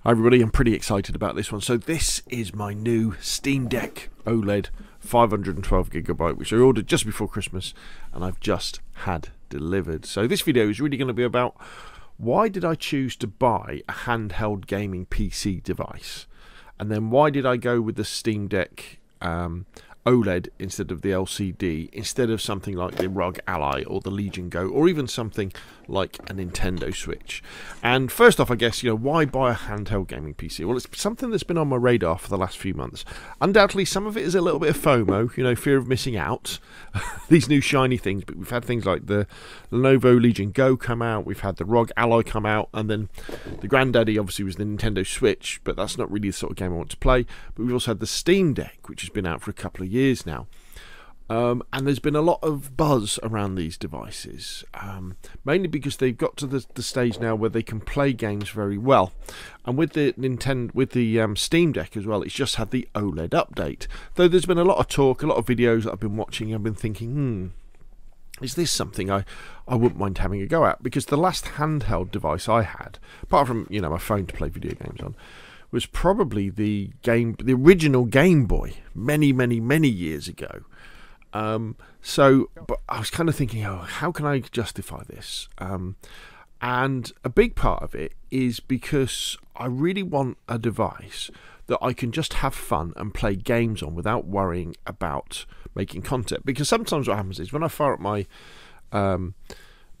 Hi everybody, I'm pretty excited about this one. So this is my new Steam Deck OLED 512GB, which I ordered just before Christmas and I've just had delivered. So this video is really going to be about why did I choose to buy a handheld gaming PC device, and then why did I go with the Steam Deck OLED instead of the LCD, instead of something like the ROG Ally or the Legion Go, or even something like a Nintendo Switch. And first off, I guess, why buy a handheld gaming PC? Well, it's something that's been on my radar for the last few months. Undoubtedly, some of it is a little bit of FOMO, fear of missing out. These new shiny things, but we've had things like the Lenovo Legion Go come out, we've had the ROG Ally come out, and then the granddaddy obviously was the Nintendo Switch, but that's not really the sort of game I want to play. But we've also had the Steam Deck, which has been out for a couple of years now. And there's been a lot of buzz around these devices, mainly because they've got to the stage now where they can play games very well. And with the Steam Deck as well, it's just had the OLED update. Though there's been a lot of talk, a lot of videos that I've been watching, I've been thinking, is this something I wouldn't mind having a go at? Because the last handheld device I had, apart from my phone to play video games on, was probably the original Game Boy, many years ago. But I was kind of thinking, how can I justify this? And a big part of it is because I really want a device that I can just have fun and play games on without worrying about making content. Because sometimes what happens is when I fire up my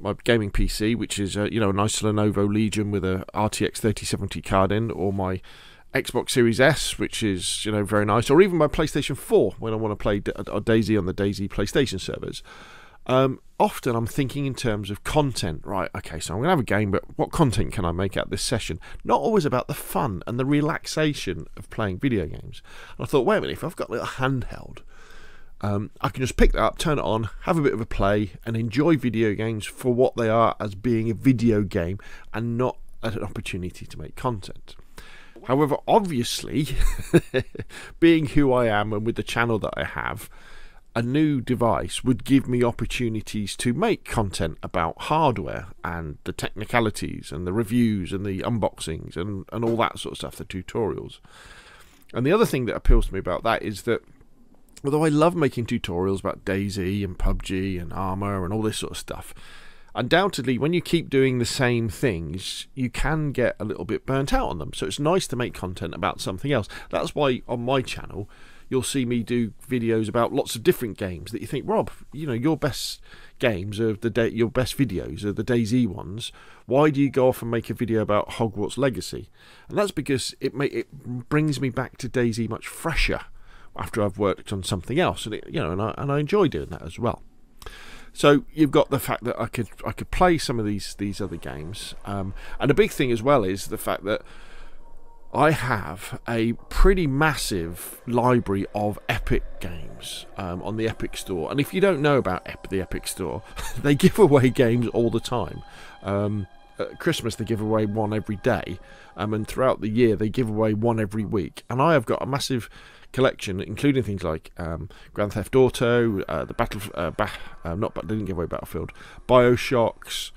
my gaming PC, which is a nice Lenovo Legion with a RTX 3070 card in, or my Xbox Series S, which is very nice, or even my PlayStation 4 when I want to play DayZ on the DayZ PlayStation servers. Often I'm thinking in terms of content, right? Okay, so I'm going to have a game, but what content can I make out of this session? Not always about the fun and the relaxation of playing video games. And I thought, wait a minute, if I've got a little handheld, I can just pick that up, turn it on, have a bit of a play, and enjoy video games for what they are, as being a video game and not an opportunity to make content. However, obviously, being who I am and with the channel that I have, a new device would give me opportunities to make content about hardware and the technicalities and the reviews and the unboxings and all that sort of stuff, the tutorials. And the other thing that appeals to me about that is that although I love making tutorials about DayZ and PUBG and Arma and all this sort of stuff, undoubtedly, when you keep doing the same things, you can get a little bit burnt out on them. So it's nice to make content about something else. That's why on my channel, you'll see me do videos about lots of different games that you think, Rob, your best games of the day, your best videos are the DayZ ones. Why do you go off and make a video about Hogwarts Legacy? And that's because it brings me back to DayZ much fresher after I've worked on something else, and I enjoy doing that as well. So you've got the fact that I could play some of these other games, and a big thing as well is the fact that I have a pretty massive library of Epic games on the Epic Store. And if you don't know about the Epic Store, they give away games all the time. At Christmas they give away one every day, and throughout the year they give away one every week. And I have got a massive collection, including things like Grand Theft Auto, they didn't give away Battlefield, BioShocks,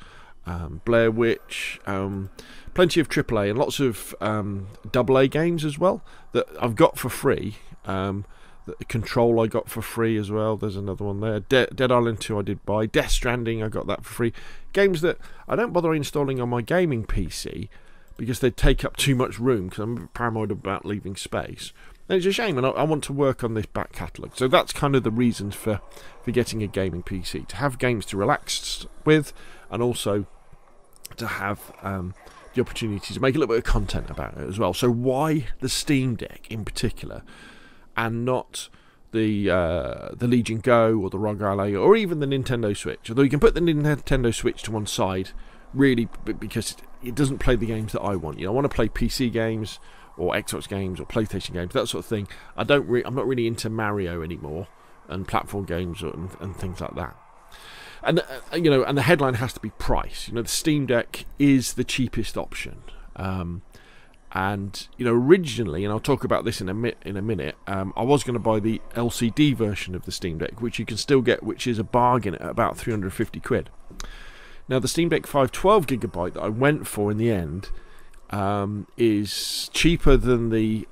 Blair Witch, plenty of AAA and lots of AA games as well that I've got for free. The Control I got for free as well. There's another one there. Dead Island 2 I did buy. Death Stranding I got that for free. Games that I don't bother installing on my gaming PC because they take up too much room, because I'm paranoid about leaving space. And it's a shame, and I want to work on this back catalogue. So that's kind of the reasons for getting a gaming PC, to have games to relax with, and also to have the opportunity to make a little bit of content about it as well. So why the Steam Deck in particular, and not the Legion Go or the ROG Ally or even the Nintendo Switch? Although you can put the Nintendo Switch to one side, really, because it doesn't play the games that I want. I want to play PC games or Xbox games or PlayStation games, that sort of thing. I'm not really into Mario anymore and platform games and things like that. And and the headline has to be price. The Steam Deck is the cheapest option. And originally, and I'll talk about this in a minute, I was going to buy the LCD version of the Steam Deck, which you can still get, which is a bargain at about 350 quid. Now the Steam Deck 512GB that I went for in the end is cheaper than the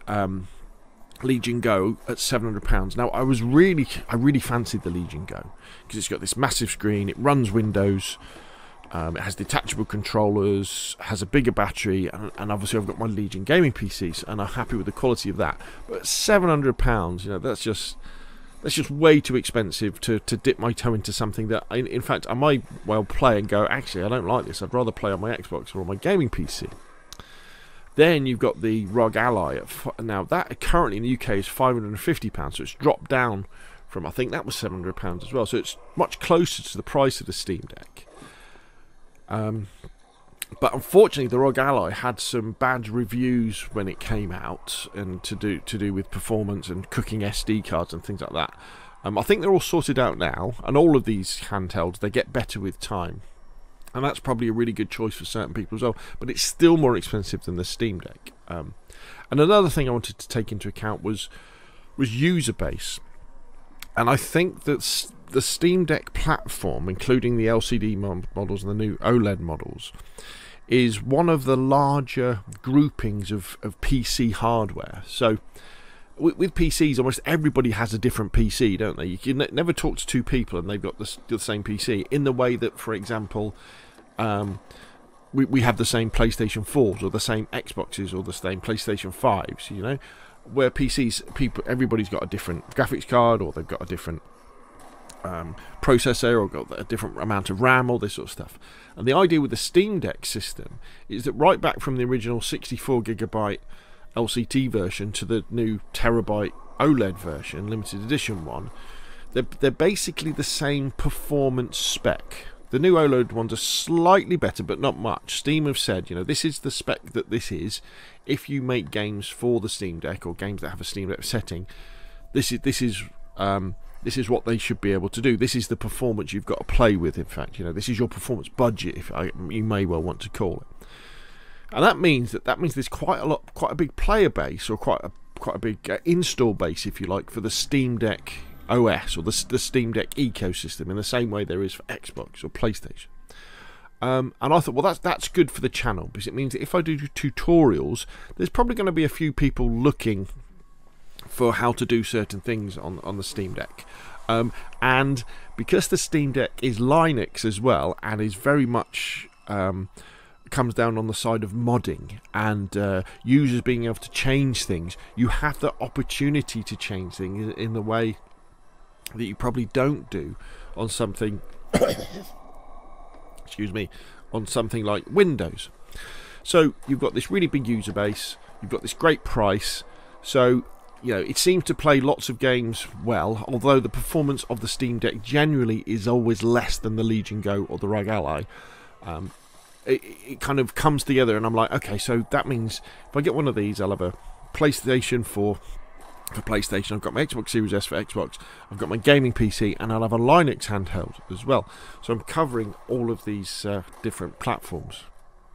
Legion Go at £700. Now, I really fancied the Legion Go because it's got this massive screen, it runs Windows, it has detachable controllers, has a bigger battery, and obviously I've got my Legion gaming PCs, and I'm happy with the quality of that. But £700, you know, that's just way too expensive to dip my toe into something that, in fact, I might well play and go, actually, I don't like this. I'd rather play on my Xbox or on my gaming PC. Then you've got the ROG Ally. Now, that currently in the UK is £550, so it's dropped down from, I think that was £700 as well. So it's much closer to the price of the Steam Deck. But unfortunately, the ROG Ally had some bad reviews when it came out, and to do with performance and cooking SD cards and things like that. I think they're all sorted out now, and all of these handhelds, they get better with time, and that's probably a really good choice for certain people as well. But it's still more expensive than the Steam Deck. And another thing I wanted to take into account was user base, and I think that the Steam Deck platform, including the LCD models and the new OLED models, is one of the larger groupings of PC hardware. So with PCs, almost everybody has a different PC, don't they? You can never talk to two people and they've got the same PC, in the way that, for example, we have the same PlayStation 4s or the same Xboxes or the same PlayStation 5s, you know? Where PCs, everybody's got a different graphics card, or they've got a different processor, or got a different amount of RAM, all this sort of stuff. And the idea with the Steam Deck system is that right back from the original 64GB LCD version to the new terabyte OLED version, limited edition one, they're basically the same performance spec. The new OLED ones are slightly better, but not much. Steam have said, you know, this is the spec that this is. If you make games for the Steam Deck, or games that have a Steam Deck setting, this is what they should be able to do. This is the performance you've got to play with. In fact, you know, this is your performance budget, you may well want to call it. And that means there's quite a big player base, or quite a big install base, if you like, for the Steam Deck OS, or the Steam Deck ecosystem, in the same way there is for Xbox or PlayStation. And I thought, well, that's good for the channel, because it means that if I do tutorials, there's probably going to be a few people looking for how to do certain things on the Steam Deck. And because the Steam Deck is Linux as well, and is very much comes down on the side of modding and users being able to change things, you have the opportunity to change things in the way that you probably don't do on something excuse me, on something like Windows. So you've got this really big user base, you've got this great price, so you know, it seems to play lots of games well, although the performance of the Steam Deck generally is always less than the Legion Go or the ROG Ally. It kind of comes together, and I'm like, okay, so that means if I get one of these, I'll have a PlayStation 4 for PlayStation, I've got my Xbox Series S for Xbox, I've got my gaming PC, and I'll have a Linux handheld as well. So I'm covering all of these different platforms.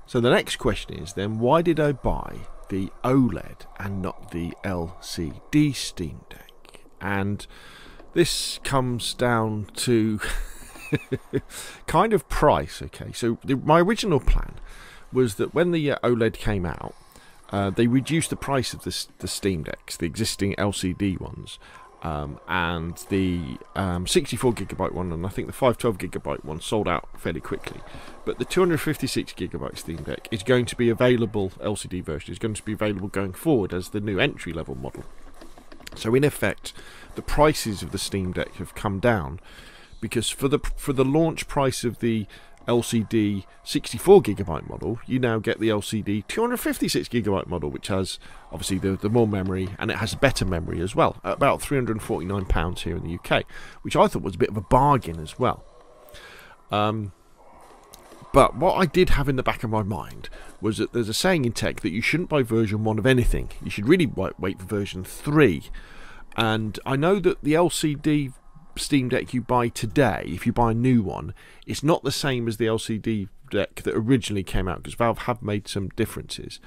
So the next question is then, why did I buy the OLED and not the LCD Steam Deck? And this comes down to kind of price. Okay, so my original plan was that when the OLED came out, they reduced the price of the Steam Decks, the existing LCD ones, and the 64GB one, and I think the 512GB one sold out fairly quickly. But the 256GB Steam Deck is going to be available, LCD version is going to be available going forward as the new entry-level model. So in effect, the prices of the Steam Deck have come down, because for the launch price of the LCD 64GB model, you now get the LCD 256GB model, which has obviously the more memory, and it has better memory as well, at about £349 here in the UK, which I thought was a bit of a bargain as well. But what I did have in the back of my mind was that there's a saying in tech that you shouldn't buy version 1 of anything. You should really wait for version 3. And I know that the LCD Steam Deck you buy today, if you buy a new one, it's not the same as the LCD deck that originally came out, because Valve have made some differences.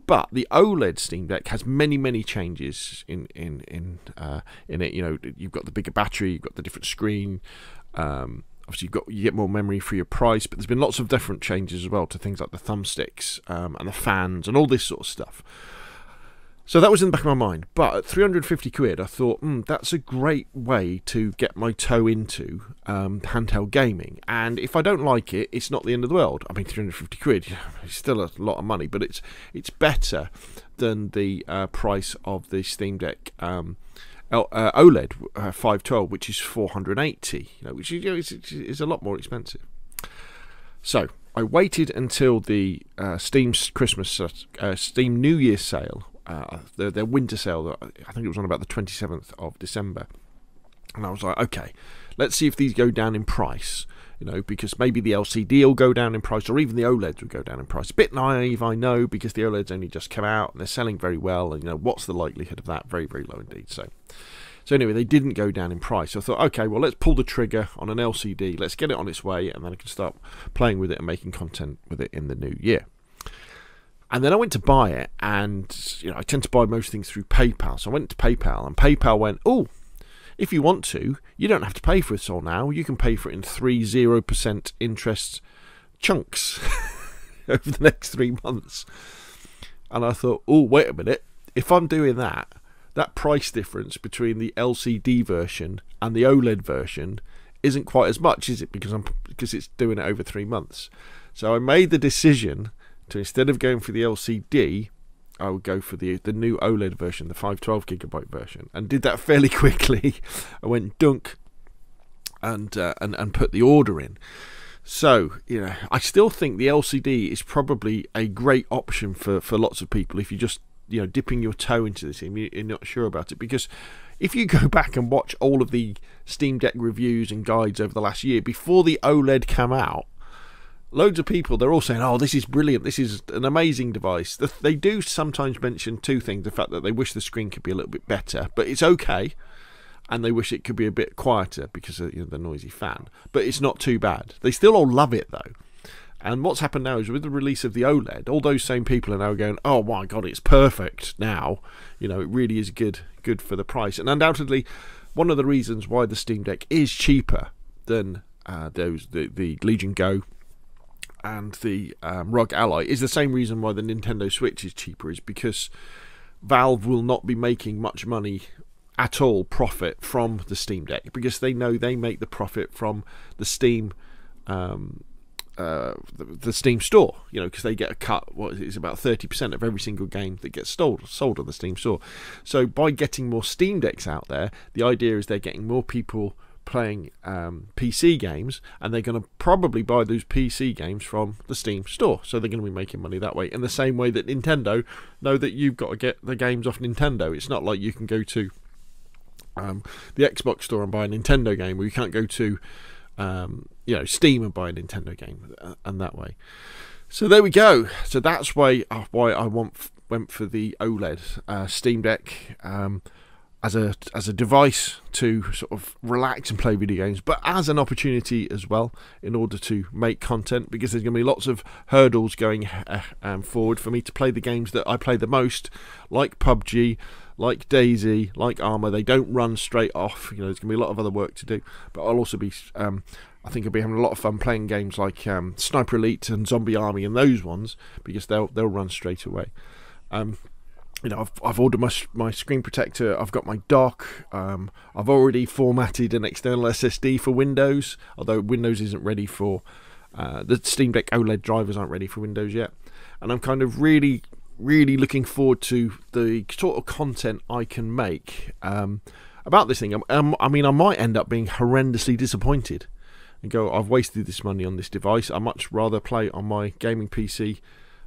But the OLED Steam Deck has many changes in it. You know, you've got the bigger battery, you've got the different screen. Obviously, you get more memory for your price, but there's been lots of different changes as well to things like the thumbsticks and the fans and all this sort of stuff. So that was in the back of my mind. But at 350 quid, I thought, that's a great way to get my toe into handheld gaming. And if I don't like it, it's not the end of the world. I mean, 350 quid, it's still a lot of money, but it's better than the price of the Steam Deck OLED 512, which is 480, which is a lot more expensive. So I waited until the Steam's Christmas, Steam New Year sale, their winter sale. I think it was on about the 27th of December, and I was like, okay, let's see if these go down in price. Because maybe the LCD will go down in price, or even the OLEDs will go down in price. A bit naive, I know, because the OLEDs only just come out and they're selling very well, and what's the likelihood of that? Very, very low indeed. So anyway, they didn't go down in price. So I thought, okay, well, let's pull the trigger on an LCD, let's get it on its way, and then I can start playing with it and making content with it in the new year. And then I went to buy it, and I tend to buy most things through PayPal. So I went to PayPal, and PayPal went, oh, if you want to, you don't have to pay for it all now. You can pay for it in 0% interest chunks over the next 3 months. And I thought, oh, wait a minute. If I'm doing that price difference between the LCD version and the OLED version isn't quite as much, is it? Because it's doing it over 3 months. So I made the decision to, instead of going for the LCD, I would go for the new OLED version, the 512GB version, and did that fairly quickly. I went dunk and put the order in. So I still think the LCD is probably a great option for lots of people if you just dipping your toe into this and you're not sure about it. Because if you go back and watch all of the Steam Deck reviews and guides over the last year before the OLED came out, loads of people, they're all saying, oh, this is brilliant, this is an amazing device. They do sometimes mention two things: the fact that they wish the screen could be a little bit better, but it's okay, and they wish it could be a bit quieter because of the noisy fan, but it's not too bad. They still all love it though. And what's happened now is with the release of the OLED, all those same people are now going, oh my god, it's perfect now. It really is good for the price. And undoubtedly, one of the reasons why the Steam Deck is cheaper than the Legion Go and the ROG Ally is the same reason why the Nintendo Switch is cheaper, is because Valve will not be making much money at all, profit from the Steam Deck, because they know they make the profit from the Steam the Steam store, because they get a cut. What is about 30% of every single game that gets sold on the Steam store. So by getting more Steam Decks out there, the idea is they're getting more people playing PC games, and they're going to probably buy those PC games from the Steam store, so they're going to be making money that way, in the same way that Nintendo know that you've got to get the games off Nintendo. It's not like you can go to the Xbox store and buy a Nintendo game, or you can't go to Steam and buy a Nintendo game, and that way. So there we go. So that's why I went for the OLED Steam Deck as a device to sort of relax and play video games, but as an opportunity as well in order to make content, because there's going to be lots of hurdles going forward for me to play the games that I play the most, like PUBG, like DayZ, like Arma. They don't run straight off. There's going to be a lot of other work to do, but I'll also be I think I'll be having a lot of fun playing games like Sniper Elite and Zombie Army and those ones, because they'll run straight away. I've ordered my screen protector. I've got my dock. I've already formatted an external SSD for Windows, although Windows isn't ready for the Steam Deck OLED drivers aren't ready for Windows yet. And I'm kind of really looking forward to the sort of content I can make about this thing. I mean, I might end up being horrendously disappointed and go, I've wasted this money on this device. I'd much rather play on my gaming PC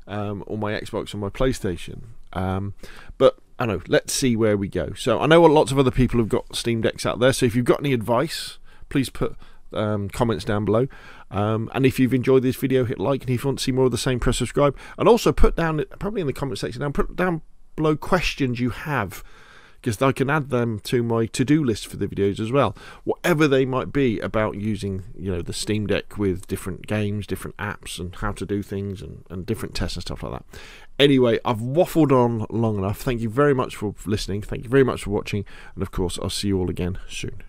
or my Xbox or my PlayStation. But I don't know, let's see where we go. So I know lots of other people have got Steam Decks out there, so if you've got any advice, please put comments down below. And if you've enjoyed this video, hit like, and if you want to see more of the same, press subscribe. And also put down, probably in the comment section down, put down below questions you have, because I can add them to my to-do list for the videos as well, whatever they might be about using the Steam Deck with different games, different apps, and how to do things, and different tests and stuff like that. Anyway, I've waffled on long enough. Thank you very much for listening. Thank you very much for watching, and of course I'll see you all again soon.